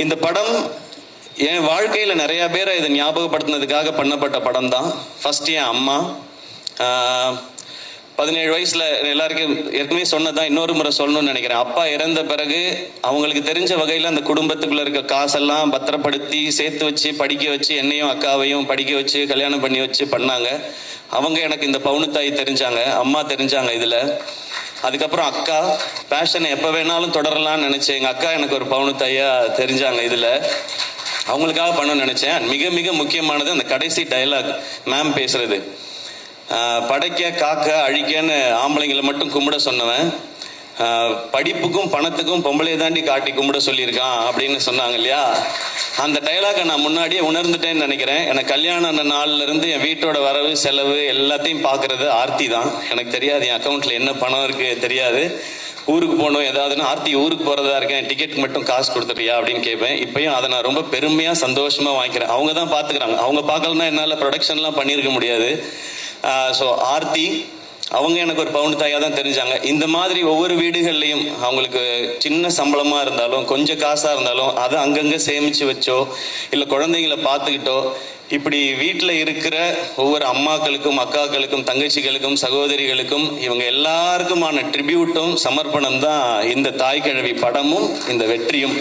இந்த படம் என் வாழ்க்கையில் நிறைய பேரை இதை ஞாபகப்படுத்தினதுக்காக பண்ணப்பட்ட படம் தான். ஃபர்ஸ்ட் என் அம்மா. 17 வயசுல எல்லாருக்கும் ஏற்கனவே சொன்னதான், இன்னொரு முறை சொல்லணும்னு நினைக்கிறேன். அப்பா இறந்த பிறகு அவங்களுக்கு தெரிஞ்ச வகையில் அந்த குடும்பத்துக்குள்ள இருக்க காசெல்லாம் பத்திரப்படுத்தி சேர்த்து வச்சு படிக்க வச்சு என்னையும் அக்காவையும் படிக்க வச்சு கல்யாணம் பண்ணி வச்சு பண்ணாங்க. அவங்க எனக்கு இந்த பவுனுத்தாய் தெரிஞ்சாங்க, அம்மா தெரிஞ்சாங்க இதில். அதுக்கப்புறம் அக்கா பேஷனை எப்போ வேணாலும் தொடரலாம்னு நினச்சேன். எங்கள் அக்கா எனக்கு ஒரு பவுனுத்தாயாக தெரிஞ்சாங்க இதில். அவங்களுக்காக பண்ணணும்னு நினச்சேன். மிக மிக முக்கியமானது அந்த கடைசி டயலாக் மேம் பேசுறது. படைக்க காக்க அழிக்கன்னு ஆம்பளைங்களை மட்டும் கும்பிட சொன்னவன் படிப்புக்கும் பணத்துக்கும் பொம்பளையை தாண்டி காட்டி கும்பிட சொல்லியிருக்கான் அப்படின்னு சொன்னாங்க இல்லையா. அந்த டைலாகை நான் முன்னாடியே உணர்ந்துட்டேன்னு நினைக்கிறேன். எனக்கு கல்யாணம் நாள்ல இருந்து என் வீட்டோட வரவு செலவு எல்லாத்தையும் பார்க்கறது ஆர்த்தி தான். எனக்கு தெரியாது என் அக்கௌண்ட்ல என்ன பணம் இருக்கு தெரியாது. ஊருக்கு போகணும் ஏதாவதுன்னா, ஆர்த்தி ஊருக்கு போறதா இருக்கேன், டிக்கெட் மட்டும் காசு கொடுத்துட்டியா அப்படின்னு கேட்பேன். இப்பயும் அதை நான் ரொம்ப பெருமையா சந்தோஷமா வாங்கிக்கிறேன். அவங்க தான் பாத்துக்கிறாங்க. அவங்க பார்க்கலன்னா என்னால் ப்ரொடக்ஷன்லாம் பண்ணியிருக்க முடியாது. ஸோ ஆர்த்தி அவங்க எனக்கு ஒரு பவுன் தாயாக தான் தெரிஞ்சாங்க. இந்த மாதிரி ஒவ்வொரு வீடுகள்லையும் அவங்களுக்கு சின்ன சம்பளமாக இருந்தாலும் கொஞ்சம் காசாக இருந்தாலும் அதை அங்கங்கே சேமித்து வச்சோ இல்லை குழந்தைங்களை பார்த்துக்கிட்டோ இப்படி வீட்டில் இருக்கிற ஒவ்வொரு அம்மாக்களுக்கும் அக்காக்களுக்கும் தங்கச்சிகளுக்கும் சகோதரிகளுக்கும் இவங்க எல்லாருக்குமான ட்ரிபியூட்டும் சமர்ப்பணம் தான் இந்த தாய் கிழவி படமும் இந்த வெற்றியும்.